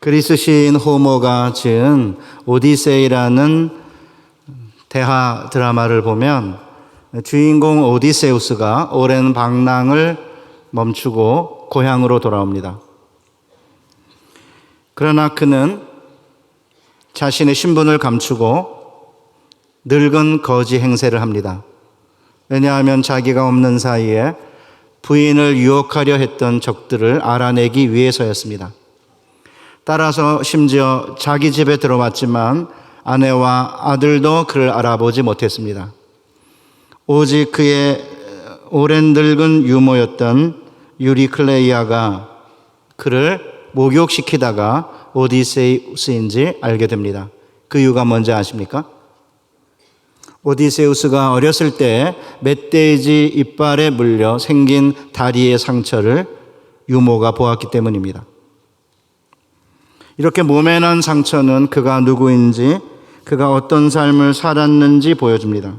그리스 시인 호모가 지은 오디세이라는 대하 드라마를 보면 주인공 오디세우스가 오랜 방랑을 멈추고 고향으로 돌아옵니다. 그러나 그는 자신의 신분을 감추고 늙은 거지 행세를 합니다. 왜냐하면 자기가 없는 사이에 부인을 유혹하려 했던 적들을 알아내기 위해서였습니다. 따라서 심지어 자기 집에 들어왔지만 아내와 아들도 그를 알아보지 못했습니다. 오직 그의 오랜 늙은 유모였던 유리클레이아가 그를 목욕시키다가 오디세우스인지 알게 됩니다. 그 이유가 뭔지 아십니까? 오디세우스가 어렸을 때 멧돼지 이빨에 물려 생긴 다리의 상처를 유모가 보았기 때문입니다. 이렇게 몸에 난 상처는 그가 누구인지, 그가 어떤 삶을 살았는지 보여줍니다.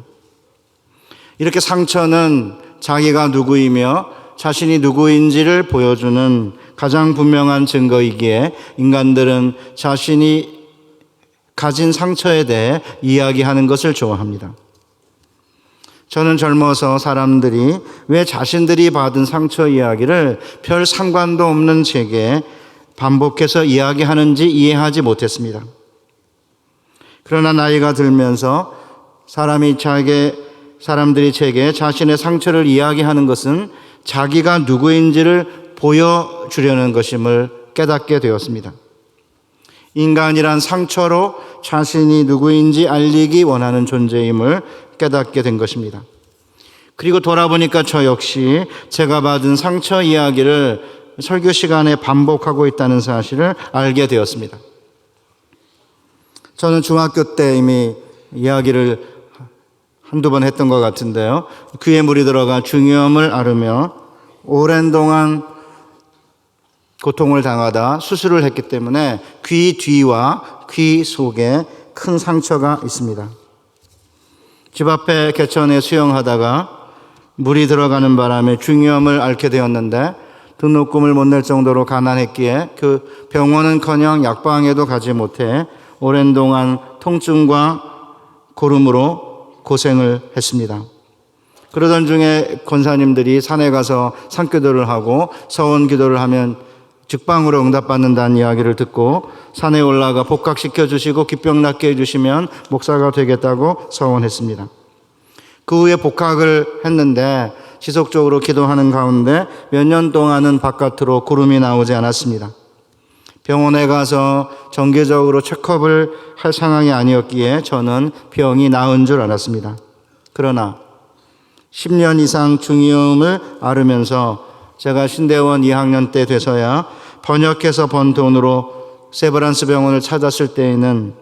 이렇게 상처는 자기가 누구이며 자신이 누구인지를 보여주는 가장 분명한 증거이기에 인간들은 자신이 가진 상처에 대해 이야기하는 것을 좋아합니다. 저는 젊어서 사람들이 왜 자신들이 받은 상처 이야기를 별 상관도 없는 제게 반복해서 이야기하는지 이해하지 못했습니다. 그러나 나이가 들면서 사람들이 제게 자신의 상처를 이야기하는 것은 자기가 누구인지를 보여주려는 것임을 깨닫게 되었습니다. 인간이란 상처로 자신이 누구인지 알리기 원하는 존재임을 깨닫게 된 것입니다. 그리고 돌아보니까 저 역시 제가 받은 상처 이야기를 설교 시간에 반복하고 있다는 사실을 알게 되었습니다. 저는 중학교 때 이미 이야기를 한두 번 했던 것 같은데요. 귀에 물이 들어가 중이염을 앓으며 오랜 동안 고통을 당하다 수술을 했기 때문에 귀 뒤와 귀 속에 큰 상처가 있습니다. 집 앞에 개천에 수영하다가 물이 들어가는 바람에 중이염을 앓게 되었는데 등록금을 못 낼 정도로 가난했기에 그 병원은커녕 약방에도 가지 못해 오랜 동안 통증과 고름으로 고생을 했습니다. 그러던 중에 권사님들이 산에 가서 산기도를 하고 서원 기도를 하면 직방으로 응답받는다는 이야기를 듣고 산에 올라가 복학시켜 주시고 기병 낫게 해주시면 목사가 되겠다고 서원했습니다. 그 후에 복학을 했는데 지속적으로 기도하는 가운데 몇 년 동안은 바깥으로 구름이 나오지 않았습니다. 병원에 가서 정기적으로 체크업을 할 상황이 아니었기에 저는 병이 나은 줄 알았습니다. 그러나 10년 이상 중이염을 앓으면서 제가 신대원 2학년 때 돼서야 번역해서 번 돈으로 세브란스 병원을 찾았을 때에는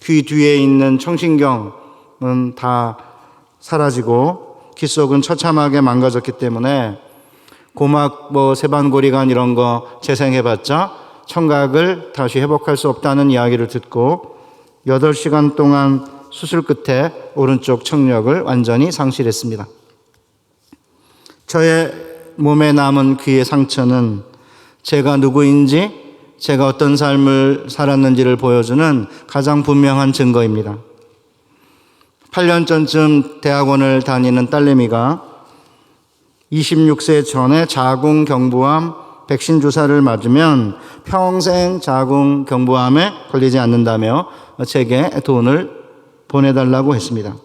귀 뒤에 있는 청신경은 다 사라지고 귀 속은 처참하게 망가졌기 때문에 고막 세반고리관 이런 거 재생해봤자 청각을 다시 회복할 수 없다는 이야기를 듣고 8시간 동안 수술 끝에 오른쪽 청력을 완전히 상실했습니다. 저의 몸에 남은 귀의 상처는 제가 누구인지, 제가 어떤 삶을 살았는지를 보여주는 가장 분명한 증거입니다. 8년 전쯤 대학원을 다니는 딸내미가 26세 전에 자궁경부암 백신 주사를 맞으면 평생 자궁경부암에 걸리지 않는다며 제게 돈을 보내달라고 했습니다.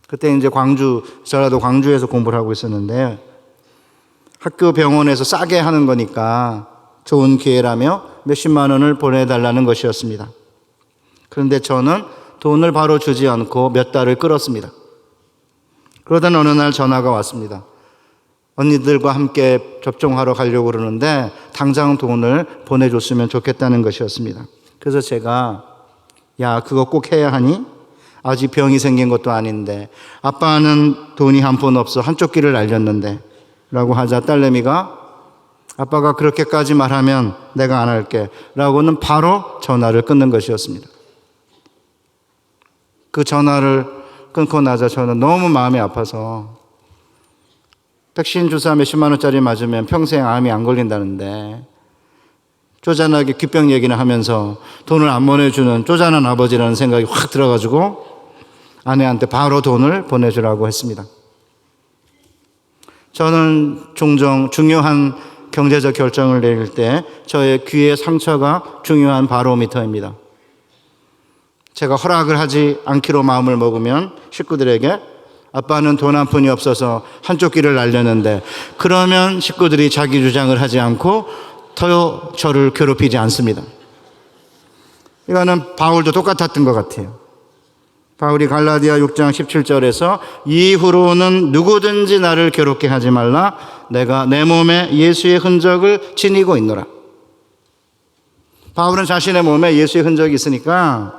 그때 이제 저라도 광주에서 공부를 하고 있었는데 학교 병원에서 싸게 하는 거니까 좋은 기회라며 몇십만 원을 보내달라는 것이었습니다. 그런데 저는 돈을 바로 주지 않고 몇 달을 끌었습니다. 그러던 어느 날 전화가 왔습니다. 언니들과 함께 접종하러 가려고 그러는데 당장 돈을 보내줬으면 좋겠다는 것이었습니다. 그래서 제가 야, 그거 꼭 해야 하니? 아직 병이 생긴 것도 아닌데 아빠는 돈이 한 푼 없어 한쪽 귀를 날렸는데 라고 하자 딸내미가 아빠가 그렇게까지 말하면 내가 안 할게 라고는 바로 전화를 끊는 것이었습니다. 그 전화를 끊고 나자 저는 너무 마음이 아파서 백신 주사 몇십만 원짜리 맞으면 평생 암이 안 걸린다는데 쪼잔하게 귓병 얘기나 하면서 돈을 안 보내주는 쪼잔한 아버지라는 생각이 확 들어가지고 아내한테 바로 돈을 보내주라고 했습니다. 저는 종종 중요한 경제적 결정을 내릴 때 저의 귀의 상처가 중요한 바로미터입니다. 제가 허락을 하지 않기로 마음을 먹으면 식구들에게 아빠는 돈 한 푼이 없어서 한쪽 귀를 날렸는데, 그러면 식구들이 자기 주장을 하지 않고 더 저를 괴롭히지 않습니다. 이거는 바울도 똑같았던 것 같아요. 바울이 갈라디아 6장 17절에서 이후로는 누구든지 나를 괴롭게 하지 말라. 내가 내 몸에 예수의 흔적을 지니고 있노라. 바울은 자신의 몸에 예수의 흔적이 있으니까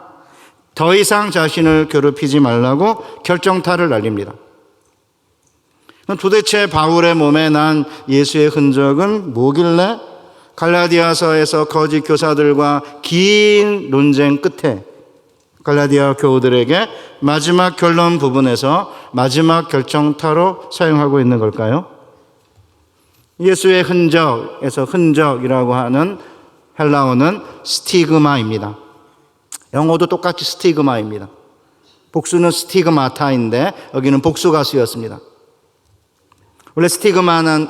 더 이상 자신을 괴롭히지 말라고 결정타를 날립니다. 도대체 바울의 몸에 난 예수의 흔적은 뭐길래 갈라디아서에서 거짓 교사들과 긴 논쟁 끝에 갈라디아 교우들에게 마지막 결론 부분에서 마지막 결정타로 사용하고 있는 걸까요? 예수의 흔적에서 흔적이라고 하는 헬라어는 스티그마입니다. 영어도 똑같이 스티그마입니다. 복수는 스티그마타인데 여기는 복수가 쓰였습니다. 원래 스티그마는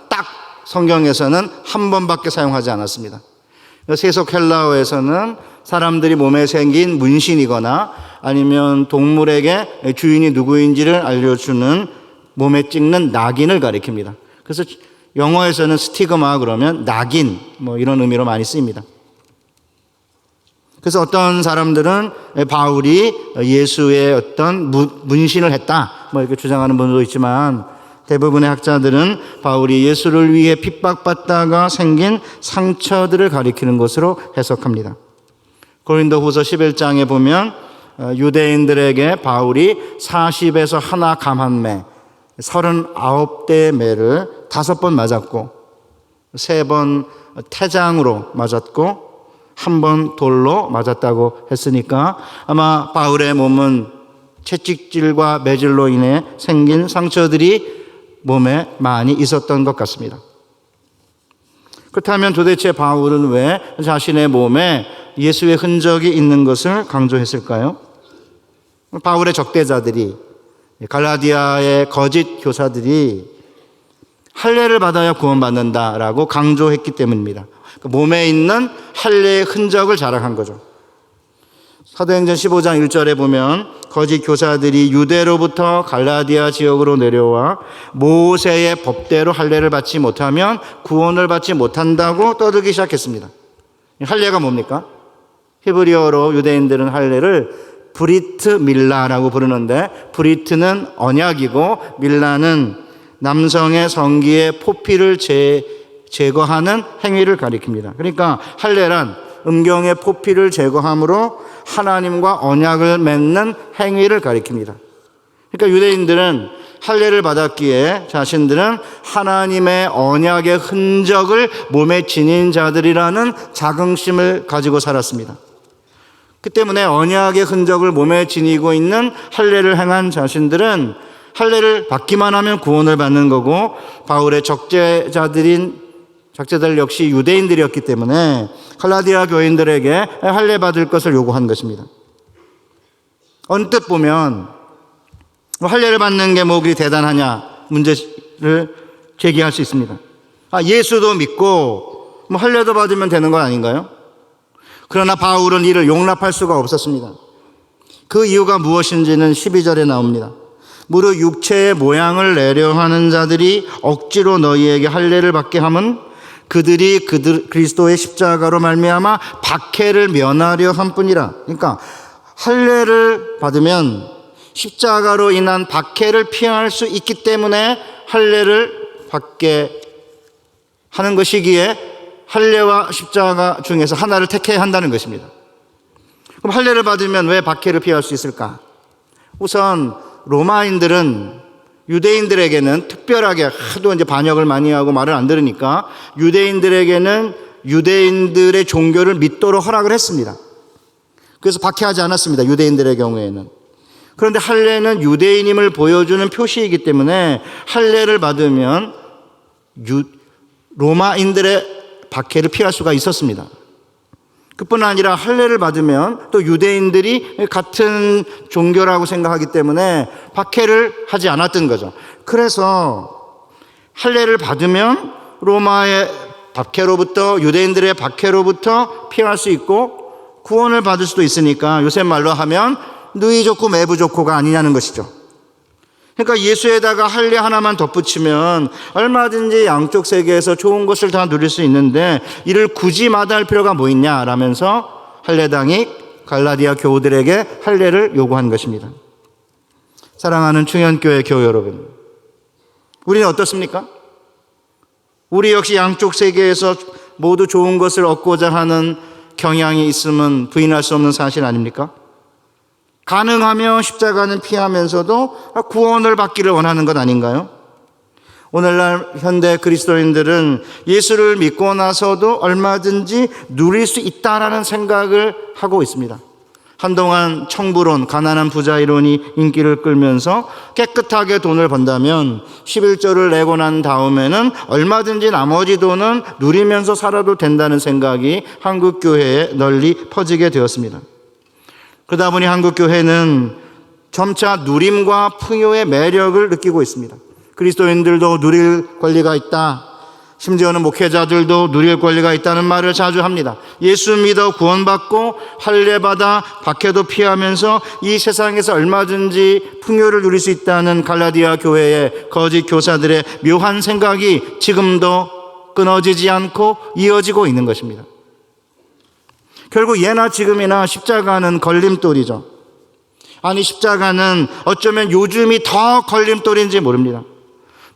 딱 성경에서는 한 번밖에 사용하지 않았습니다. 세속 헬라어에서는 사람들이 몸에 생긴 문신이거나 아니면 동물에게 주인이 누구인지를 알려주는 몸에 찍는 낙인을 가리킵니다. 그래서 영어에서는 스티그마 그러면 낙인 이런 의미로 많이 쓰입니다. 그래서 어떤 사람들은 바울이 예수의 어떤 문신을 했다 이렇게 주장하는 분도 있지만, 대부분의 학자들은 바울이 예수를 위해 핍박받다가 생긴 상처들을 가리키는 것으로 해석합니다. 고린도후서 11장에 보면 유대인들에게 바울이 40에서 하나 감한 매, 39대의 매를 5번 맞았고 3번 태장으로 맞았고 1번 돌로 맞았다고 했으니까 아마 바울의 몸은 채찍질과 매질로 인해 생긴 상처들이 몸에 많이 있었던 것 같습니다. 그렇다면 도대체 바울은 왜 자신의 몸에 예수의 흔적이 있는 것을 강조했을까요? 바울의 적대자들이, 갈라디아의 거짓 교사들이 할례를 받아야 구원받는다라고 강조했기 때문입니다. 몸에 있는 할례의 흔적을 자랑한 거죠. 사도행전 15장 1절에 보면 거짓 교사들이 유대로부터 갈라디아 지역으로 내려와 모세의 법대로 할례를 받지 못하면 구원을 받지 못한다고 떠들기 시작했습니다. 할례가 뭡니까? 히브리어로 유대인들은 할례를 브리트 밀라라고 부르는데, 브리트는 언약이고 밀라는 남성의 성기의 포피를 제거하는 행위를 가리킵니다. 그러니까 할례란 음경의 포피를 제거함으로 하나님과 언약을 맺는 행위를 가리킵니다. 그러니까 유대인들은 할례를 받았기에 자신들은 하나님의 언약의 흔적을 몸에 지닌 자들이라는 자긍심을 가지고 살았습니다. 그 때문에 언약의 흔적을 몸에 지니고 있는 할례를 행한 자신들은 할례를 받기만 하면 구원을 받는 거고, 바울의 적대자들 역시 유대인들이었기 때문에 갈라디아 교인들에게 할례 받을 것을 요구한 것입니다. 언뜻 보면 할례를 받는 게 뭐 그리 대단하냐 문제를 제기할 수 있습니다. 예수도 믿고 할례도 받으면 되는 거 아닌가요? 그러나 바울은 이를 용납할 수가 없었습니다. 그 이유가 무엇인지는 12절에 나옵니다. 무릇 육체의 모양을 내려 하는 자들이 억지로 너희에게 할례를 받게 함은 그들이 그리스도의 십자가로 말미암아 박해를 면하려 함뿐이라. 그러니까 할례를 받으면 십자가로 인한 박해를 피할 수 있기 때문에 할례를 받게 하는 것이기에 할례와 십자가 중에서 하나를 택해야 한다는 것입니다. 그럼 할례를 받으면 왜 박해를 피할 수 있을까? 우선 로마인들은 유대인들에게는 특별하게 하도 이제 반역을 많이 하고 말을 안 들으니까 유대인들에게는 유대인들의 종교를 믿도록 허락을 했습니다. 그래서 박해하지 않았습니다. 유대인들의 경우에는. 그런데 할례는 유대인임을 보여주는 표시이기 때문에 할례를 받으면 로마인들의 박해를 피할 수가 있었습니다. 그뿐 아니라 할례를 받으면 또 유대인들이 같은 종교라고 생각하기 때문에 박해를 하지 않았던 거죠. 그래서 할례를 받으면 로마의 박해로부터, 유대인들의 박해로부터 피할 수 있고 구원을 받을 수도 있으니까 요새 말로 하면 누이 좋고 매부 좋고가 아니냐는 것이죠. 그러니까 예수에다가 할례 하나만 덧붙이면 얼마든지 양쪽 세계에서 좋은 것을 다 누릴 수 있는데 이를 굳이 마다할 필요가 뭐 있냐라면서 할례당이 갈라디아 교우들에게 할례를 요구한 것입니다. 사랑하는 충현교회 교우 여러분, 우리는 어떻습니까? 우리 역시 양쪽 세계에서 모두 좋은 것을 얻고자 하는 경향이 있음은 부인할 수 없는 사실 아닙니까? 가능하면 십자가는 피하면서도 구원을 받기를 원하는 것 아닌가요? 오늘날 현대 그리스도인들은 예수를 믿고 나서도 얼마든지 누릴 수 있다라는 생각을 하고 있습니다. 한동안 청부론, 가난한 부자 이론이 인기를 끌면서 깨끗하게 돈을 번다면 11조를 내고 난 다음에는 얼마든지 나머지 돈은 누리면서 살아도 된다는 생각이 한국 교회에 널리 퍼지게 되었습니다. 그러다 보니 한국 교회는 점차 누림과 풍요의 매력을 느끼고 있습니다. 그리스도인들도 누릴 권리가 있다. 심지어는 목회자들도 누릴 권리가 있다는 말을 자주 합니다. 예수 믿어 구원받고 할례받아 박해도 피하면서 이 세상에서 얼마든지 풍요를 누릴 수 있다는 갈라디아 교회의 거짓 교사들의 묘한 생각이 지금도 끊어지지 않고 이어지고 있는 것입니다. 결국 예나 지금이나 십자가는 걸림돌이죠. 아니, 십자가는 어쩌면 요즘이 더 걸림돌인지 모릅니다.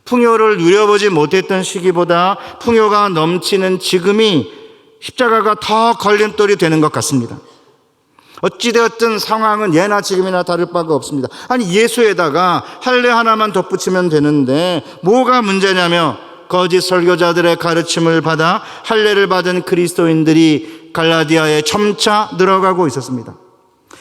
풍요를 누려보지 못했던 시기보다 풍요가 넘치는 지금이 십자가가 더 걸림돌이 되는 것 같습니다. 어찌되었든 상황은 예나 지금이나 다를 바가 없습니다. 아니, 예수에다가 할례 하나만 덧붙이면 되는데 뭐가 문제냐며 거짓 설교자들의 가르침을 받아 할례를 받은 그리스도인들이 갈라디아에 점차 늘어가고 있었습니다.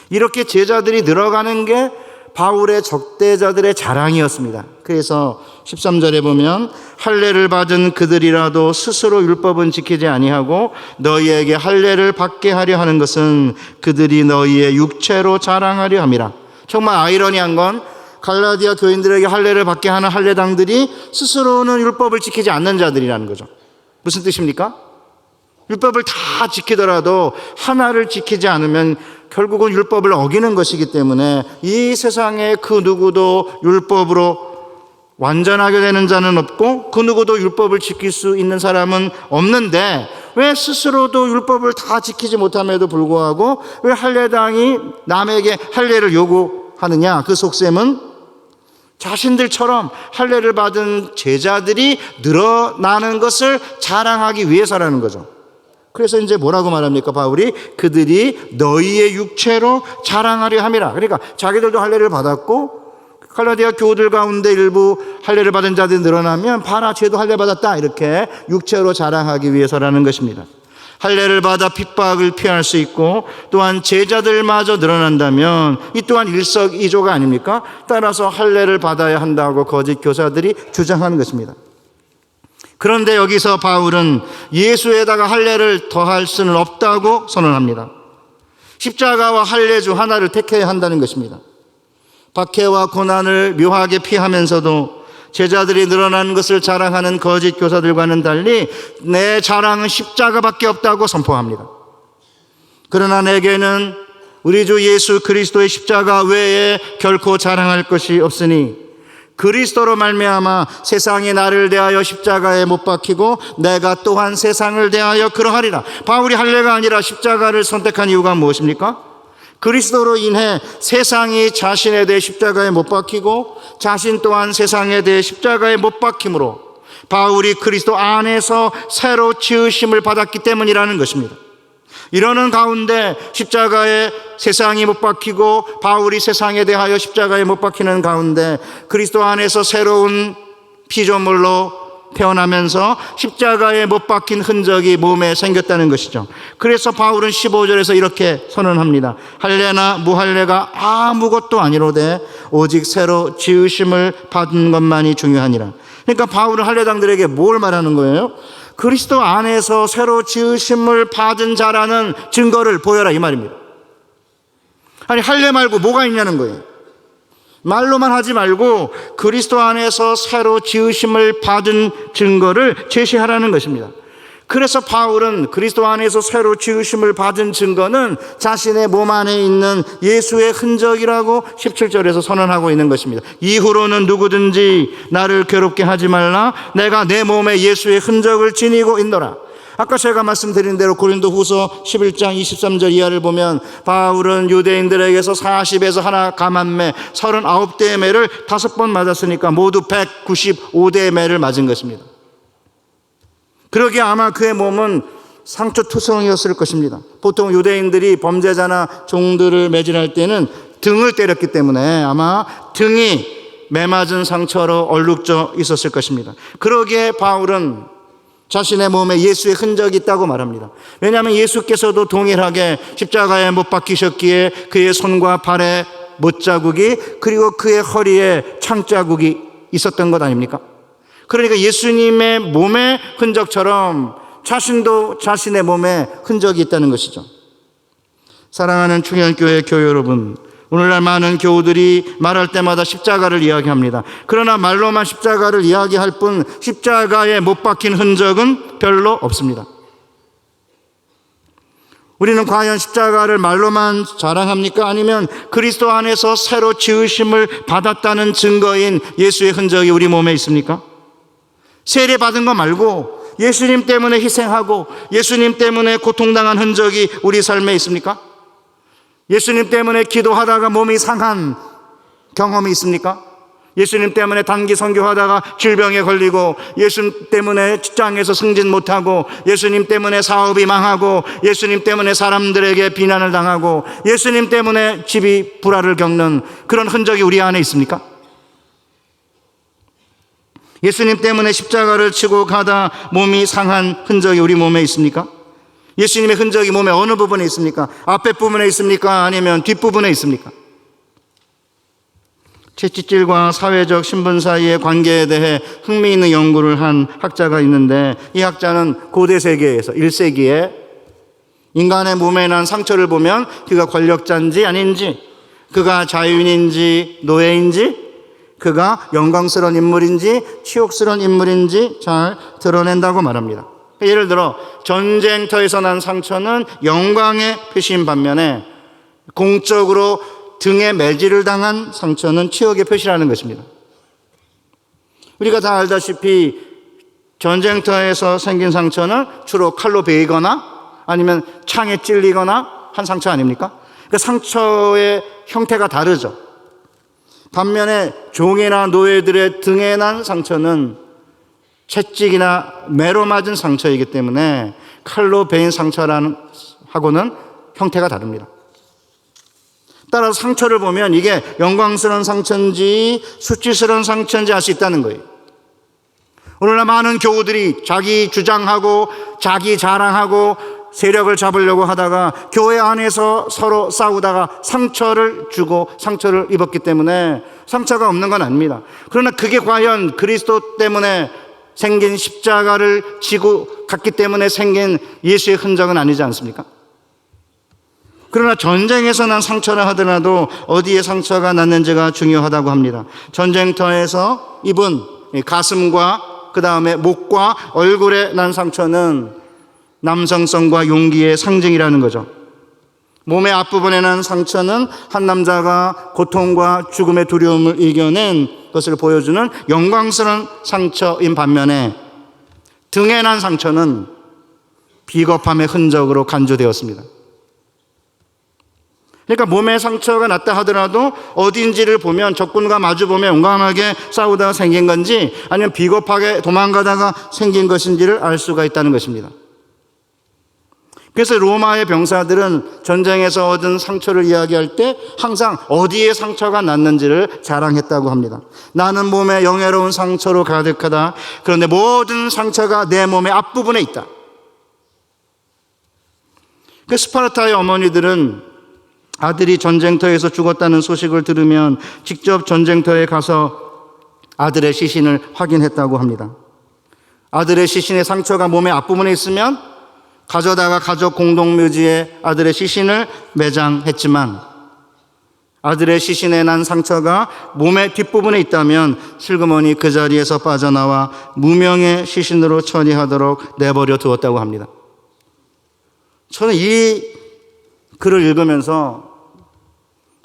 이렇게 제자들이 늘어가는 게 바울의 적대자들의 자랑이었습니다. 그래서 13절에 보면 할례를 받은 그들이라도 스스로 율법은 지키지 아니하고 너희에게 할례를 받게 하려 하는 것은 그들이 너희의 육체로 자랑하려 함이라. 정말 아이러니한 건 갈라디아 교인들에게 할례를 받게 하는 할례당들이 스스로는 율법을 지키지 않는 자들이라는 거죠. 무슨 뜻입니까? 율법을 다 지키더라도 하나를 지키지 않으면 결국은 율법을 어기는 것이기 때문에 이 세상에 그 누구도 율법으로 완전하게 되는 자는 없고 그 누구도 율법을 지킬 수 있는 사람은 없는데 왜 스스로도 율법을 다 지키지 못함에도 불구하고 왜 할례당이 남에게 할례를 요구하느냐? 그 속셈은 자신들처럼 할례를 받은 제자들이 늘어나는 것을 자랑하기 위해서라는 거죠. 그래서 이제 뭐라고 말합니까? 바울이 그들이 너희의 육체로 자랑하려 함이라. 그러니까 자기들도 할례를 받았고 갈라디아 교우들 가운데 일부 할례를 받은 자들이 늘어나면 봐라, 쟤도 할례 받았다, 이렇게 육체로 자랑하기 위해서라는 것입니다. 할례를 받아 핍박을 피할 수 있고 또한 제자들마저 늘어난다면 이 또한 일석이조가 아닙니까? 따라서 할례를 받아야 한다고 거짓 교사들이 주장하는 것입니다. 그런데 여기서 바울은 예수에다가 할례를 더할 수는 없다고 선언합니다. 십자가와 할례 중 하나를 택해야 한다는 것입니다. 박해와 고난을 묘하게 피하면서도 제자들이 늘어나는 것을 자랑하는 거짓 교사들과는 달리 내 자랑은 십자가밖에 없다고 선포합니다. 그러나 내게는 우리 주 예수 그리스도의 십자가 외에 결코 자랑할 것이 없으니 그리스도로 말미암아 세상이 나를 대하여 십자가에 못 박히고 내가 또한 세상을 대하여 그러하리라. 바울이 할례가 아니라 십자가를 선택한 이유가 무엇입니까? 그리스도로 인해 세상이 자신에 대해 십자가에 못 박히고 자신 또한 세상에 대해 십자가에 못 박힘으로 바울이 그리스도 안에서 새로 지으심을 받았기 때문이라는 것입니다. 이러는 가운데 십자가에 세상이 못 박히고 바울이 세상에 대하여 십자가에 못 박히는 가운데 그리스도 안에서 새로운 피조물로 태어나면서 십자가에 못 박힌 흔적이 몸에 생겼다는 것이죠. 그래서 바울은 15절에서 이렇게 선언합니다. 할례나 무할례가 아무것도 아니로되 오직 새로 지으심을 받은 것만이 중요하니라. 그러니까 바울은 할례당들에게 뭘 말하는 거예요? 그리스도 안에서 새로 지으심을 받은 자라는 증거를 보여라 이 말입니다. 아니 할래 말고 뭐가 있냐는 거예요. 말로만 하지 말고 그리스도 안에서 새로 지으심을 받은 증거를 제시하라는 것입니다. 그래서 바울은 그리스도 안에서 새로 지으심을 받은 증거는 자신의 몸 안에 있는 예수의 흔적이라고 17절에서 선언하고 있는 것입니다. 이후로는 누구든지 나를 괴롭게 하지 말라. 내가 내 몸에 예수의 흔적을 지니고 있노라. 아까 제가 말씀드린 대로 고린도후서 11장 23절 이하를 보면 바울은 유대인들에게서 40에서 하나 감한 39대의 매를 5번 맞았으니까 모두 195대의 매를 맞은 것입니다. 그러기에 아마 그의 몸은 상처투성이었을 것입니다. 보통 유대인들이 범죄자나 종들을 매질할 때는 등을 때렸기 때문에 아마 등이 매맞은 상처로 얼룩져 있었을 것입니다. 그러기에 바울은 자신의 몸에 예수의 흔적이 있다고 말합니다. 왜냐하면 예수께서도 동일하게 십자가에 못 박히셨기에 그의 손과 발에 못자국이 그리고 그의 허리에 창자국이 있었던 것 아닙니까? 그러니까 예수님의 몸의 흔적처럼 자신도 자신의 몸에 흔적이 있다는 것이죠. 사랑하는 충현교회 교회 여러분, 오늘날 많은 교우들이 말할 때마다 십자가를 이야기합니다. 그러나 말로만 십자가를 이야기할 뿐 십자가에 못 박힌 흔적은 별로 없습니다. 우리는 과연 십자가를 말로만 자랑합니까? 아니면 그리스도 안에서 새로 지으심을 받았다는 증거인 예수의 흔적이 우리 몸에 있습니까? 세례 받은 거 말고 예수님 때문에 희생하고 예수님 때문에 고통당한 흔적이 우리 삶에 있습니까? 예수님 때문에 기도하다가 몸이 상한 경험이 있습니까? 예수님 때문에 단기 선교하다가 질병에 걸리고 예수님 때문에 직장에서 승진 못하고 예수님 때문에 사업이 망하고 예수님 때문에 사람들에게 비난을 당하고 예수님 때문에 집이 불화를 겪는 그런 흔적이 우리 안에 있습니까? 예수님 때문에 십자가를 치고 가다 몸이 상한 흔적이 우리 몸에 있습니까? 예수님의 흔적이 몸의 어느 부분에 있습니까? 앞에 부분에 있습니까? 아니면 뒷부분에 있습니까? 채찍질과 사회적 신분 사이의 관계에 대해 흥미있는 연구를 한 학자가 있는데 이 학자는 고대 세계에서 1세기에 인간의 몸에 난 상처를 보면 그가 권력자인지 아닌지, 그가 자유인인지 노예인지, 그가 영광스러운 인물인지 치욕스러운 인물인지 잘 드러낸다고 말합니다. 예를 들어 전쟁터에서 난 상처는 영광의 표시인 반면에 공적으로 등에 매질을 당한 상처는 치욕의 표시라는 것입니다. 우리가 다 알다시피 전쟁터에서 생긴 상처는 주로 칼로 베이거나 아니면 창에 찔리거나 한 상처 아닙니까? 그 상처의 형태가 다르죠. 반면에 종이나 노예들의 등에 난 상처는 채찍이나 매로 맞은 상처이기 때문에 칼로 베인 상처라는 하고는 형태가 다릅니다. 따라서 상처를 보면 이게 영광스러운 상처인지 수치스러운 상처인지 알 수 있다는 거예요. 오늘날 많은 교우들이 자기 주장하고 자기 자랑하고 세력을 잡으려고 하다가 교회 안에서 서로 싸우다가 상처를 주고 상처를 입었기 때문에 상처가 없는 건 아닙니다. 그러나 그게 과연 그리스도 때문에 생긴 십자가를 지고 갔기 때문에 생긴 예수의 흔적은 아니지 않습니까? 그러나 전쟁에서 난 상처라 하더라도 어디에 상처가 났는지가 중요하다고 합니다. 전쟁터에서 입은 가슴과 그 다음에 목과 얼굴에 난 상처는 남성성과 용기의 상징이라는 거죠. 몸의 앞부분에 난 상처는 한 남자가 고통과 죽음의 두려움을 이겨낸 것을 보여주는 영광스러운 상처인 반면에 등에 난 상처는 비겁함의 흔적으로 간주되었습니다. 그러니까 몸에 상처가 났다 하더라도 어딘지를 보면 적군과 마주보면 용감하게 싸우다가 생긴 건지 아니면 비겁하게 도망가다가 생긴 것인지를 알 수가 있다는 것입니다. 그래서 로마의 병사들은 전쟁에서 얻은 상처를 이야기할 때 항상 어디에 상처가 났는지를 자랑했다고 합니다. 나는 몸에 영예로운 상처로 가득하다. 그런데 모든 상처가 내 몸의 앞부분에 있다. 그 스파르타의 어머니들은 아들이 전쟁터에서 죽었다는 소식을 들으면 직접 전쟁터에 가서 아들의 시신을 확인했다고 합니다. 아들의 시신의 상처가 몸의 앞부분에 있으면 가져다가 가족 공동묘지에 아들의 시신을 매장했지만, 아들의 시신에 난 상처가 몸의 뒷부분에 있다면 슬그머니 그 자리에서 빠져나와 무명의 시신으로 처리하도록 내버려 두었다고 합니다. 저는 이 글을 읽으면서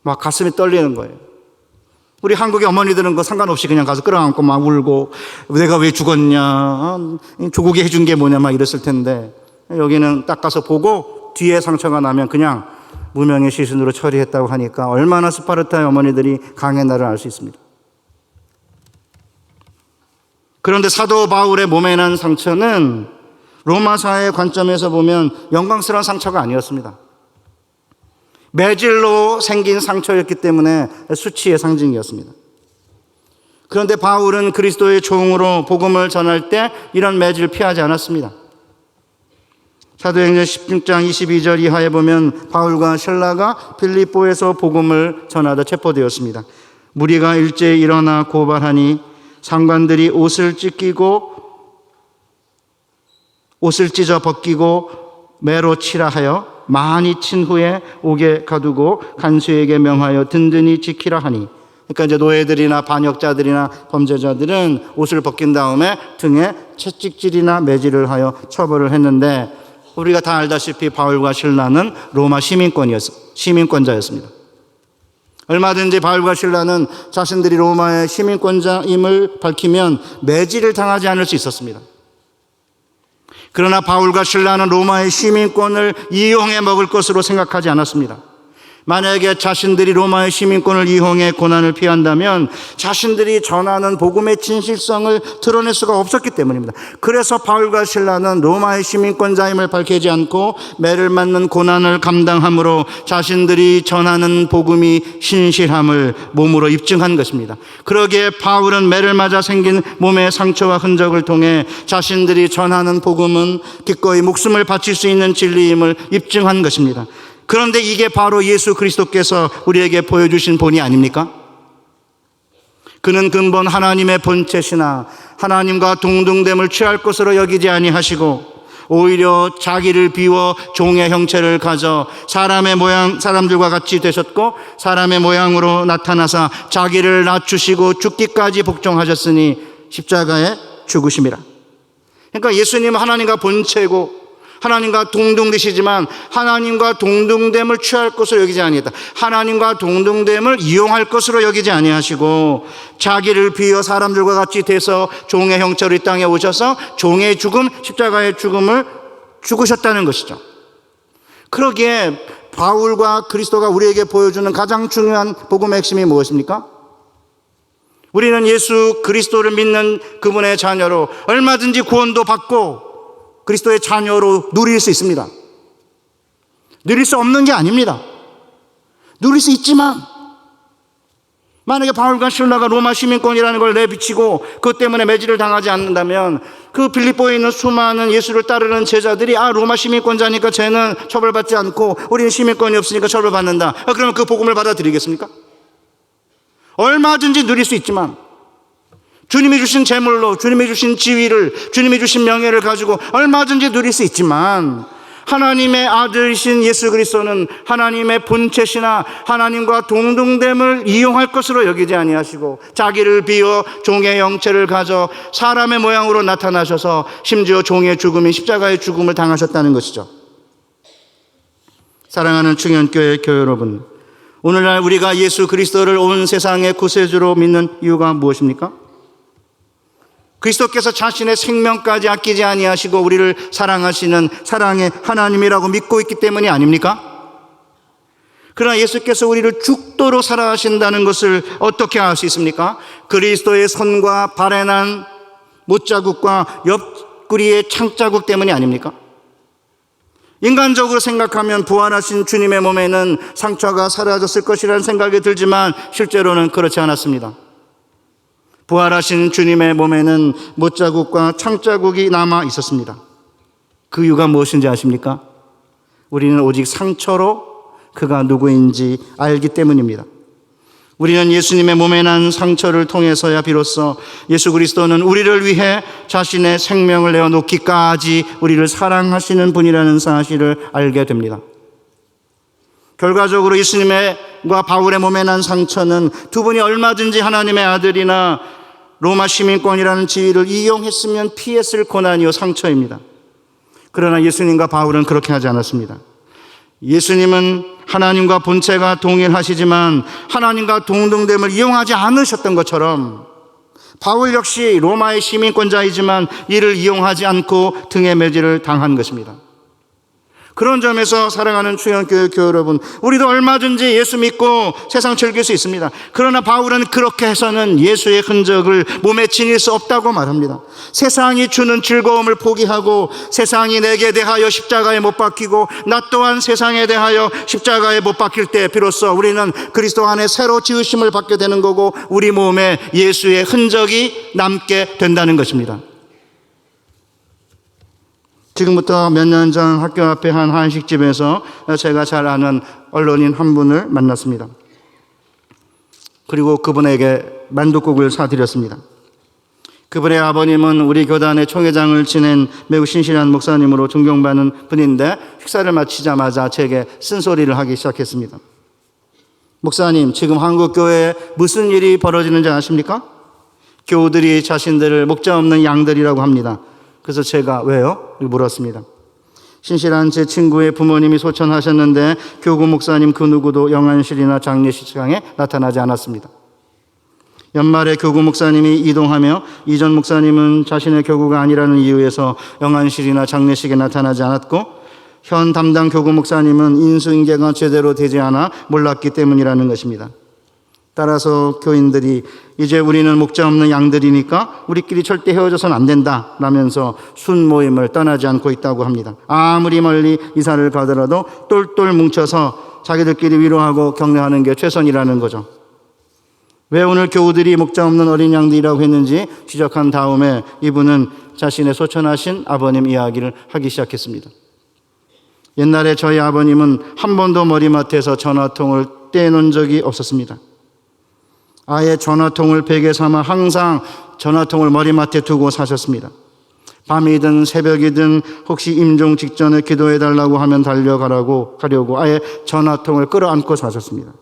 막 가슴이 떨리는 거예요. 우리 한국의 어머니들은 그 상관없이 그냥 가서 끌어안고 막 울고 내가 왜 죽었냐, 조국이 해준 게 뭐냐 막 이랬을 텐데, 여기는 딱 가서 보고 뒤에 상처가 나면 그냥 무명의 시신으로 처리했다고 하니까 얼마나 스파르타의 어머니들이 강의 날을 알 수 있습니다. 그런데 사도 바울의 몸에 난 상처는 로마사의 관점에서 보면 영광스러운 상처가 아니었습니다. 매질로 생긴 상처였기 때문에 수치의 상징이었습니다. 그런데 바울은 그리스도의 종으로 복음을 전할 때 이런 매질을 피하지 않았습니다. 사도행전 16장 22절 이하에 보면 바울과 실라가 빌립보에서 복음을 전하다 체포되었습니다. 무리가 일제히 일어나 고발하니 상관들이 옷을 찢어 벗기고 매로 치라 하여 많이 친 후에 옥에 가두고 간수에게 명하여 든든히 지키라 하니, 그러니까 이제 노예들이나 반역자들이나 범죄자들은 옷을 벗긴 다음에 등에 채찍질이나 매질을 하여 처벌을 했는데, 우리가 다 알다시피 바울과 실라는 로마 시민권자였습니다. 얼마든지 바울과 실라는 자신들이 로마의 시민권자임을 밝히면 매질을 당하지 않을 수 있었습니다. 그러나 바울과 실라는 로마의 시민권을 이용해 먹을 것으로 생각하지 않았습니다. 만약에 자신들이 로마의 시민권을 이용해 고난을 피한다면 자신들이 전하는 복음의 진실성을 드러낼 수가 없었기 때문입니다. 그래서 바울과 실라는 로마의 시민권자임을 밝히지 않고 매를 맞는 고난을 감당함으로 자신들이 전하는 복음이 신실함을 몸으로 입증한 것입니다. 그러기에 바울은 매를 맞아 생긴 몸의 상처와 흔적을 통해 자신들이 전하는 복음은 기꺼이 목숨을 바칠 수 있는 진리임을 입증한 것입니다. 그런데 이게 바로 예수 그리스도께서 우리에게 보여주신 본이 아닙니까? 그는 근본 하나님의 본체시나 하나님과 동등됨을 취할 것으로 여기지 아니하시고 오히려 자기를 비워 종의 형체를 가져 사람들과 같이 되셨고 사람의 모양으로 나타나사 자기를 낮추시고 죽기까지 복종하셨으니 십자가에 죽으심이라. 그러니까 예수님은 하나님과 본체고 하나님과 동등되시지만 하나님과 동등됨을 취할 것으로 여기지 아니했다. 하나님과 동등됨을 이용할 것으로 여기지 아니하시고 자기를 비워 사람들과 같이 돼서 종의 형체로 이 땅에 오셔서 종의 죽음, 십자가의 죽음을 죽으셨다는 것이죠. 그러기에 바울과 그리스도가 우리에게 보여주는 가장 중요한 복음의 핵심이 무엇입니까? 우리는 예수 그리스도를 믿는 그분의 자녀로 얼마든지 구원도 받고 그리스도의 자녀로 누릴 수 있습니다. 누릴 수 없는 게 아닙니다. 누릴 수 있지만 만약에 바울과 실라가 로마 시민권이라는 걸 내비치고 그것 때문에 매질을 당하지 않는다면 그 빌립보에 있는 수많은 예수를 따르는 제자들이 로마 시민권자니까 쟤는 처벌받지 않고 우리는 시민권이 없으니까 처벌받는다. 그러면 그 복음을 받아들이겠습니까? 얼마든지 누릴 수 있지만 주님이 주신 재물로 주님이 주신 지위를 주님이 주신 명예를 가지고 얼마든지 누릴 수 있지만 하나님의 아들이신 예수 그리스도는 하나님의 본체시나 하나님과 동등됨을 이용할 것으로 여기지 아니하시고 자기를 비워 종의 형체를 가져 사람의 모양으로 나타나셔서 심지어 종의 죽음인 십자가의 죽음을 당하셨다는 것이죠. 사랑하는 충현교회 교회 여러분, 오늘날 우리가 예수 그리스도를 온 세상의 구세주로 믿는 이유가 무엇입니까? 그리스도께서 자신의 생명까지 아끼지 아니하시고 우리를 사랑하시는 사랑의 하나님이라고 믿고 있기 때문이 아닙니까? 그러나 예수께서 우리를 죽도록 사랑하신다는 것을 어떻게 알 수 있습니까? 그리스도의 손과 발에 난 못자국과 옆구리의 창자국 때문이 아닙니까? 인간적으로 생각하면 부활하신 주님의 몸에는 상처가 사라졌을 것이라는 생각이 들지만 실제로는 그렇지 않았습니다. 부활하신 주님의 몸에는 못자국과 창자국이 남아 있었습니다. 그 이유가 무엇인지 아십니까? 우리는 오직 상처로 그가 누구인지 알기 때문입니다. 우리는 예수님의 몸에 난 상처를 통해서야 비로소 예수 그리스도는 우리를 위해 자신의 생명을 내어놓기까지 우리를 사랑하시는 분이라는 사실을 알게 됩니다. 결과적으로 예수님과 바울의 몸에 난 상처는 두 분이 얼마든지 하나님의 아들이나 로마 시민권이라는 지위를 이용했으면 피했을 고난이요 상처입니다. 그러나 예수님과 바울은 그렇게 하지 않았습니다. 예수님은 하나님과 본체가 동일하시지만 하나님과 동등됨을 이용하지 않으셨던 것처럼 바울 역시 로마의 시민권자이지만 이를 이용하지 않고 등에 매질을 당한 것입니다. 그런 점에서 사랑하는 충현교회 교회 여러분, 우리도 얼마든지 예수 믿고 세상 즐길 수 있습니다. 그러나 바울은 그렇게 해서는 예수의 흔적을 몸에 지닐 수 없다고 말합니다. 세상이 주는 즐거움을 포기하고 세상이 내게 대하여 십자가에 못 박히고 나 또한 세상에 대하여 십자가에 못 박힐 때 비로소 우리는 그리스도 안에 새로 지으심을 받게 되는 거고 우리 몸에 예수의 흔적이 남게 된다는 것입니다. 지금부터 몇 년 전 학교 앞에 한 한식집에서 제가 잘 아는 언론인 한 분을 만났습니다. 그리고 그분에게 만둣국을 사드렸습니다. 그분의 아버님은 우리 교단의 총회장을 지낸 매우 신실한 목사님으로 존경받는 분인데 식사를 마치자마자 제게 쓴소리를 하기 시작했습니다. 목사님, 지금 한국교회에 무슨 일이 벌어지는지 아십니까? 교우들이 자신들을 목자 없는 양들이라고 합니다. 그래서 제가 왜요? 물었습니다. 신실한 제 친구의 부모님이 소천하셨는데 교구 목사님 그 누구도 영안실이나 장례식장에 나타나지 않았습니다. 연말에 교구 목사님이 이동하며 이전 목사님은 자신의 교구가 아니라는 이유에서 영안실이나 장례식에 나타나지 않았고 현 담당 교구 목사님은 인수인계가 제대로 되지 않아 몰랐기 때문이라는 것입니다. 따라서 교인들이 이제 우리는 목자 없는 양들이니까 우리끼리 절대 헤어져서는 안 된다 라면서 순모임을 떠나지 않고 있다고 합니다. 아무리 멀리 이사를 가더라도 똘똘 뭉쳐서 자기들끼리 위로하고 격려하는 게 최선이라는 거죠. 왜 오늘 교우들이 목자 없는 어린 양들이라고 했는지 지적한 다음에 이분은 자신의 소천하신 아버님 이야기를 하기 시작했습니다. 옛날에 저희 아버님은 한 번도 머리맡에서 전화통을 떼놓은 적이 없었습니다. 아예 전화통을 베개 삼아 항상 전화통을 머리맡에 두고 사셨습니다. 밤이든 새벽이든 혹시 임종 직전에 기도해달라고 하면 가려고 아예 전화통을 끌어안고 사셨습니다.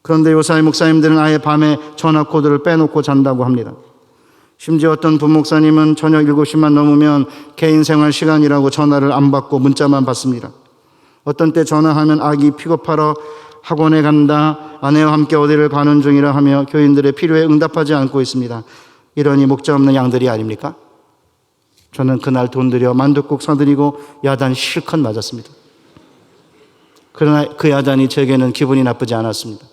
그런데 요사이 목사님들은 아예 밤에 전화 코드를 빼놓고 잔다고 합니다. 심지어 어떤 부목사님은 저녁 7시만 넘으면 개인 생활 시간이라고 전화를 안 받고 문자만 받습니다. 어떤 때 전화하면 아기 픽업하러 학원에 간다, 아내와 함께 어디를 가는 중이라 하며 교인들의 필요에 응답하지 않고 있습니다. 이러니 목자 없는 양들이 아닙니까? 저는 그날 돈 들여 만둣국 사드리고 야단 실컷 맞았습니다. 그러나 그 야단이 제게는 기분이 나쁘지 않았습니다.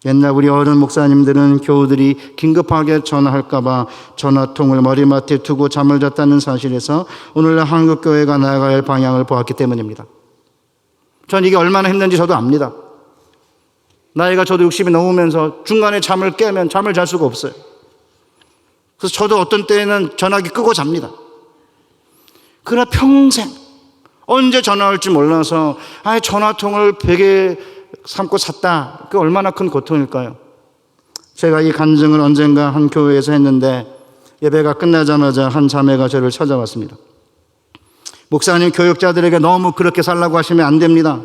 옛날 우리 어른 목사님들은 교우들이 긴급하게 전화할까봐 전화통을 머리맡에 두고 잠을 잤다는 사실에서 오늘날 한국교회가 나아가야 할 방향을 보았기 때문입니다. 전 이게 얼마나 힘든지 저도 압니다. 나이가 저도 60이 넘으면서 중간에 잠을 깨면 잠을 잘 수가 없어요. 그래서 저도 어떤 때에는 전화기 끄고 잡니다. 그러나 평생 언제 전화 올지 몰라서 전화통을 베개 삼고 샀다. 그게 얼마나 큰 고통일까요? 제가 이 간증을 언젠가 한 교회에서 했는데 예배가 끝나자마자 한 자매가 저를 찾아왔습니다. 목사님, 교육자들에게 너무 그렇게 살라고 하시면 안 됩니다.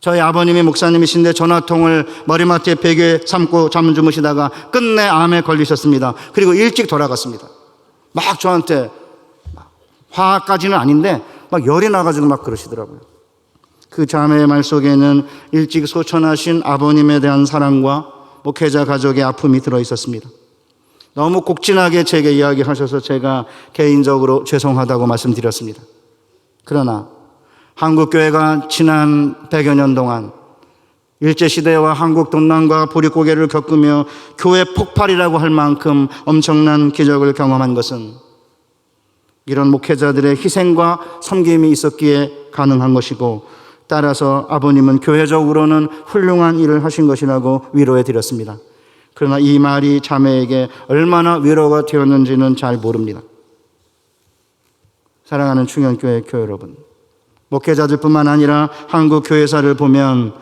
저희 아버님이 목사님이신데 전화통을 머리맡에 베개 삼고 잠 주무시다가 끝내 암에 걸리셨습니다. 그리고 일찍 돌아갔습니다. 막 저한테 화까지는 아닌데 막 열이 나가지고 막 그러시더라고요. 그 자매의 말 속에는 일찍 소천하신 아버님에 대한 사랑과 목회자 가족의 아픔이 들어있었습니다. 너무 곡진하게 제게 이야기하셔서 제가 개인적으로 죄송하다고 말씀드렸습니다. 그러나 한국교회가 지난 100여 년 동안 일제시대와 한국 동란과 보릿고개를 겪으며 교회 폭발이라고 할 만큼 엄청난 기적을 경험한 것은 이런 목회자들의 희생과 섬김이 있었기에 가능한 것이고, 따라서 아버님은 교회적으로는 훌륭한 일을 하신 것이라고 위로해 드렸습니다. 그러나 이 말이 자매에게 얼마나 위로가 되었는지는 잘 모릅니다. 사랑하는 충현교회 교회 여러분, 목회자들뿐만 아니라 한국 교회사를 보면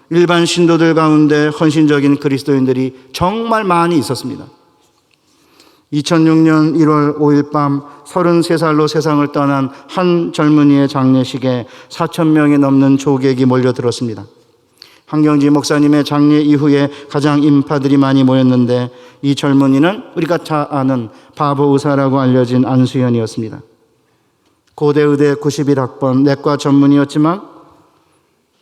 일반 신도들 가운데 헌신적인 그리스도인들이 정말 많이 있었습니다. 2006년 1월 5일 밤 33살로 세상을 떠난 한 젊은이의 장례식에 4,000명이 넘는 조객이 몰려들었습니다. 한경지 목사님의 장례 이후에 가장 인파들이 많이 모였는데 이 젊은이는 우리가 다 아는 바보 의사라고 알려진 안수현이었습니다. 고대 의대 91학번 내과 전문의였지만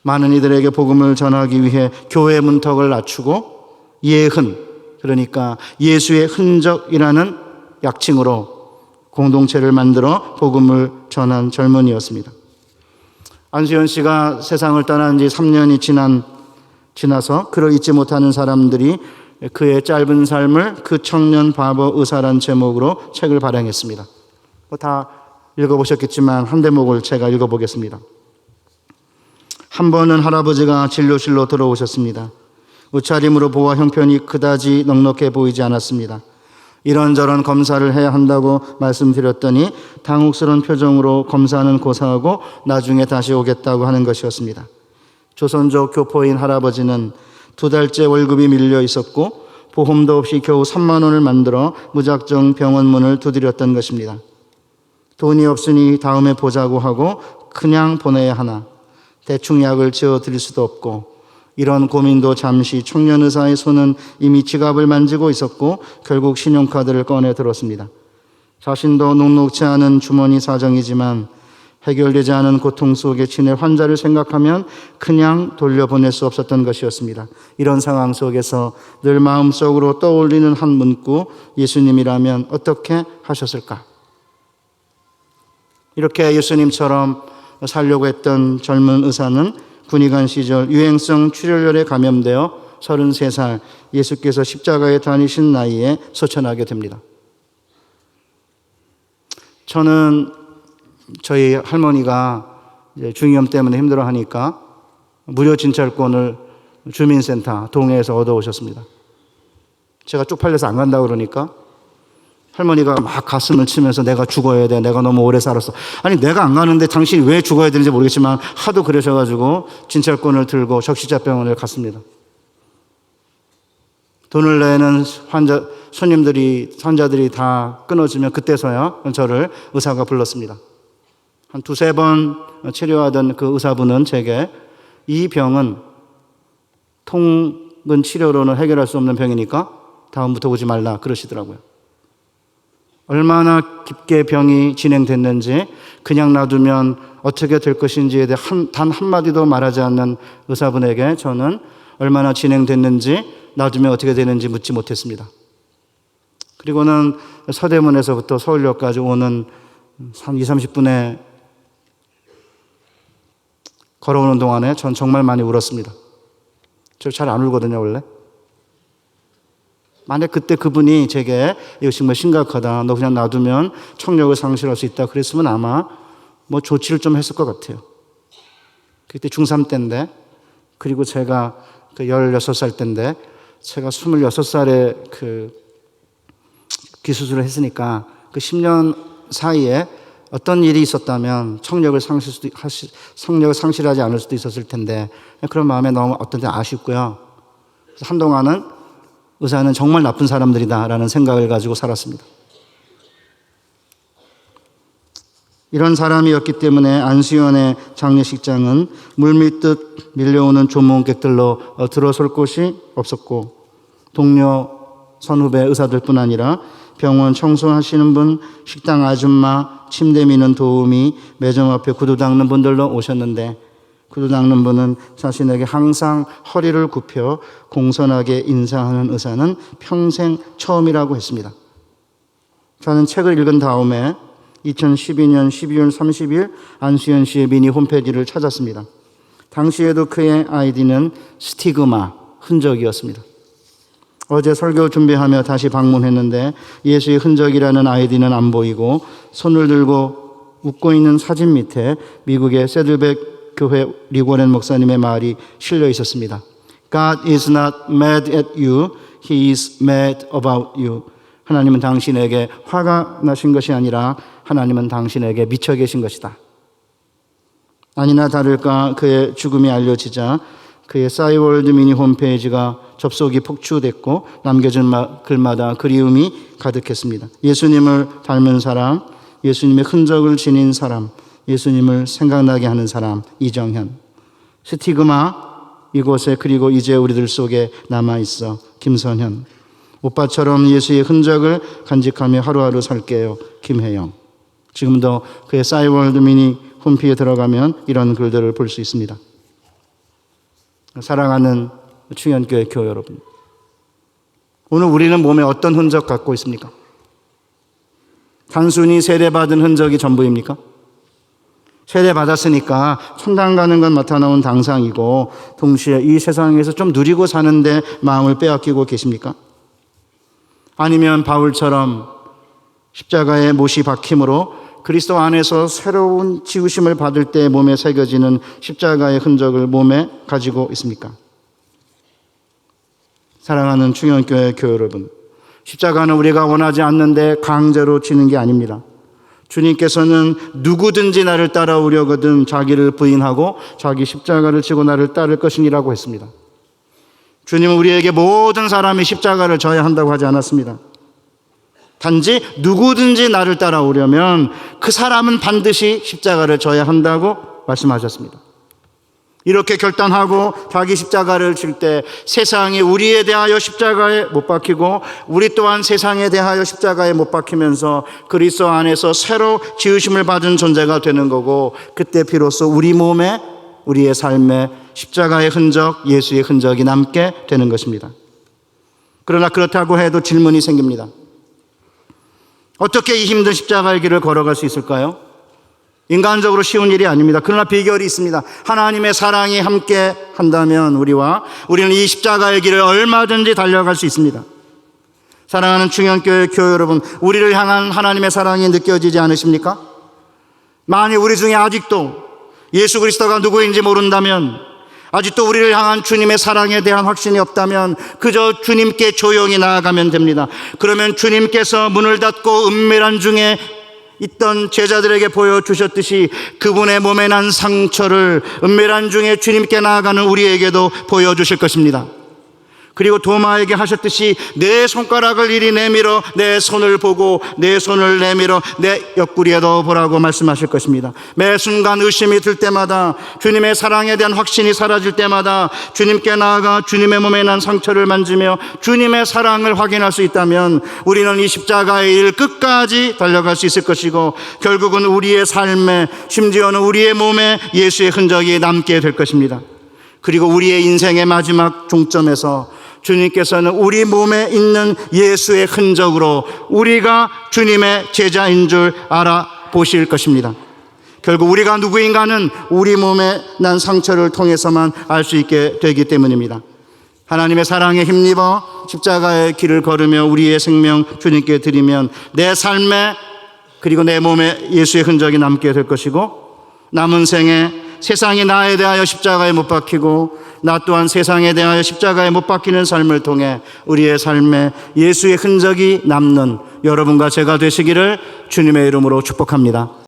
많은 이들에게 복음을 전하기 위해 교회 문턱을 낮추고 예흔, 그러니까 예수의 흔적이라는 약칭으로 공동체를 만들어 복음을 전한 젊은이였습니다. 안수현 씨가 세상을 떠난 지 3년이 지나서 그를 잊지 못하는 사람들이 그의 짧은 삶을 그 청년 바보 의사란 제목으로 책을 발행했습니다. 다 읽어보셨겠지만 한 대목을 제가 읽어보겠습니다. 한 번은 할아버지가 진료실로 들어오셨습니다. 옷차림으로 보아 형편이 그다지 넉넉해 보이지 않았습니다. 이런저런 검사를 해야 한다고 말씀드렸더니 당혹스러운 표정으로 검사는 고사하고 나중에 다시 오겠다고 하는 것이었습니다. 조선족 교포인 할아버지는 2달째 월급이 밀려 있었고 보험도 없이 겨우 3만 원을 만들어 무작정 병원 문을 두드렸던 것입니다. 돈이 없으니 다음에 보자고 하고 그냥 보내야 하나, 대충 약을 지어드릴 수도 없고, 이런 고민도 잠시 청년 의사의 손은 이미 지갑을 만지고 있었고 결국 신용카드를 꺼내 들었습니다. 자신도 녹록지 않은 주머니 사정이지만 해결되지 않은 고통 속에 지낼 환자를 생각하면 그냥 돌려보낼 수 없었던 것이었습니다. 이런 상황 속에서 늘 마음속으로 떠올리는 한 문구, 예수님이라면 어떻게 하셨을까? 이렇게 예수님처럼 살려고 했던 젊은 의사는 군의관 시절 유행성 출혈열에 감염되어 33살, 예수께서 십자가에 다니신 나이에 소천하게 됩니다. 저는 저희 할머니가 이제 중이염 때문에 힘들어하니까 무료 진찰권을 주민센터 동해에서 얻어오셨습니다. 제가 쪽팔려서 안 간다고 그러니까 할머니가 막 가슴을 치면서 내가 죽어야 돼. 내가 너무 오래 살았어. 아니 내가 안 가는데 당신이 왜 죽어야 되는지 모르겠지만 하도 그러셔가지고 진찰권을 들고 적시자병원을 갔습니다. 돈을 내는 환자들이 다 끊어지면 그때서야 저를 의사가 불렀습니다. 한 2-3번 치료하던 그 의사분은 제게 이 병은 통근 치료로는 해결할 수 없는 병이니까 다음부터 오지 말라 그러시더라고요. 얼마나 깊게 병이 진행됐는지, 그냥 놔두면 어떻게 될 것인지에 대해 단 한마디도 말하지 않는 의사분에게 저는 얼마나 진행됐는지, 놔두면 어떻게 되는지 묻지 못했습니다. 그리고는 서대문에서부터 서울역까지 오는 한 20-30분의 걸어오는 동안에 전 정말 많이 울었습니다. 저 잘 안 울거든요, 원래. 만약 그때 그분이 제게 이거 정말 심각하다, 너 그냥 놔두면 청력을 상실할 수 있다 그랬으면 아마 뭐 조치를 좀 했을 것 같아요. 그때 중3 때인데, 그리고 제가 그 16살 때인데, 제가 26살에 그 기수술을 했으니까 그 10년 사이에 어떤 일이 있었다면 청력을 상실하지 않을 수도 있었을 텐데, 그런 마음에 너무 어떤 때 아쉽고요. 그래서 한동안은 의사는 정말 나쁜 사람들이다라는 생각을 가지고 살았습니다. 이런 사람이었기 때문에 안수현의 장례식장은 물밀듯 밀려오는 조문객들로 들어설 곳이 없었고, 동료 선후배 의사들뿐 아니라 병원 청소하시는 분, 식당 아줌마, 침대 미는 도우미, 매점 앞에 구두 닦는 분들로 오셨는데, 구두 닦는 분은 자신에게 항상 허리를 굽혀 공손하게 인사하는 의사는 평생 처음이라고 했습니다. 저는 책을 읽은 다음에 2012년 12월 30일 안수현 씨의 미니 홈페이지를 찾았습니다. 당시에도 그의 아이디는 스티그마, 흔적이었습니다. 어제 설교 준비하며 다시 방문했는데 예수의 흔적이라는 아이디는 안 보이고, 손을 들고 웃고 있는 사진 밑에 미국의 세들백 교회 리고렌 목사님의 말이 실려 있었습니다. God is not mad at you, He is mad about you. 하나님은 당신에게 화가 나신 것이 아니라 하나님은 당신에게 미쳐 계신 것이다. 아니나 다를까 그의 죽음이 알려지자 그의 싸이월드 미니 홈페이지가 접속이 폭주됐고 남겨진 글마다 그리움이 가득했습니다. 예수님을 닮은 사람, 예수님의 흔적을 지닌 사람, 예수님을 생각나게 하는 사람, 이정현. 스티그마 이곳에 그리고 이제 우리들 속에 남아있어, 김선현. 오빠처럼 예수의 흔적을 간직하며 하루하루 살게요, 김혜영. 지금도 그의 싸이월드 미니 홈페이지에 들어가면 이런 글들을 볼 수 있습니다. 사랑하는 충현교회 교회 여러분, 오늘 우리는 몸에 어떤 흔적 갖고 있습니까? 단순히 세례받은 흔적이 전부입니까? 세례받았으니까 천당 가는 건 나타나온 당상이고 동시에 이 세상에서 좀 누리고 사는데 마음을 빼앗기고 계십니까? 아니면 바울처럼 십자가에 못이 박힘으로 그리스도 안에서 새로운 지으심을 받을 때 몸에 새겨지는 십자가의 흔적을 몸에 가지고 있습니까? 사랑하는 충현교회 교회 여러분, 십자가는 우리가 원하지 않는데 강제로 지는 게 아닙니다. 주님께서는 누구든지 나를 따라오려거든 자기를 부인하고 자기 십자가를 지고 나를 따를 것이니라고 했습니다. 주님은 우리에게 모든 사람이 십자가를 져야 한다고 하지 않았습니다. 단지 누구든지 나를 따라오려면 그 사람은 반드시 십자가를 져야 한다고 말씀하셨습니다. 이렇게 결단하고 자기 십자가를 질 때 세상이 우리에 대하여 십자가에 못 박히고 우리 또한 세상에 대하여 십자가에 못 박히면서 그리스도 안에서 새로 지으심을 받은 존재가 되는 거고, 그때 비로소 우리 몸에, 우리의 삶에 십자가의 흔적, 예수의 흔적이 남게 되는 것입니다. 그러나 그렇다고 해도 질문이 생깁니다. 어떻게 이 힘든 십자가의 길을 걸어갈 수 있을까요? 인간적으로 쉬운 일이 아닙니다. 그러나 비결이 있습니다. 하나님의 사랑이 함께 한다면 우리는 이 십자가의 길을 얼마든지 달려갈 수 있습니다. 사랑하는 충현교회 교회 여러분, 우리를 향한 하나님의 사랑이 느껴지지 않으십니까? 만일 우리 중에 아직도 예수 그리스도가 누구인지 모른다면, 아직도 우리를 향한 주님의 사랑에 대한 확신이 없다면 그저 주님께 조용히 나아가면 됩니다. 그러면 주님께서 문을 닫고 은밀한 중에 있던 제자들에게 보여주셨듯이 그분의 몸에 난 상처를 은밀한 중에 주님께 나아가는 우리에게도 보여주실 것입니다. 그리고 도마에게 하셨듯이 내 손가락을 이리 내밀어 내 손을 보고 내 손을 내밀어 내 옆구리에 넣어보라고 말씀하실 것입니다. 매 순간 의심이 들 때마다, 주님의 사랑에 대한 확신이 사라질 때마다 주님께 나아가 주님의 몸에 난 상처를 만지며 주님의 사랑을 확인할 수 있다면 우리는 이 십자가의 일 끝까지 달려갈 수 있을 것이고, 결국은 우리의 삶에, 심지어는 우리의 몸에 예수의 흔적이 남게 될 것입니다. 그리고 우리의 인생의 마지막 종점에서 주님께서는 우리 몸에 있는 예수의 흔적으로 우리가 주님의 제자인 줄 알아보실 것입니다. 결국 우리가 누구인가는 우리 몸에 난 상처를 통해서만 알 수 있게 되기 때문입니다. 하나님의 사랑에 힘입어 십자가의 길을 걸으며 우리의 생명 주님께 드리면 내 삶에, 그리고 내 몸에 예수의 흔적이 남게 될 것이고, 남은 생에 세상이 나에 대하여 십자가에 못 박히고 나 또한 세상에 대하여 십자가에 못 박히는 삶을 통해 우리의 삶에 예수의 흔적이 남는 여러분과 제가 되시기를 주님의 이름으로 축복합니다.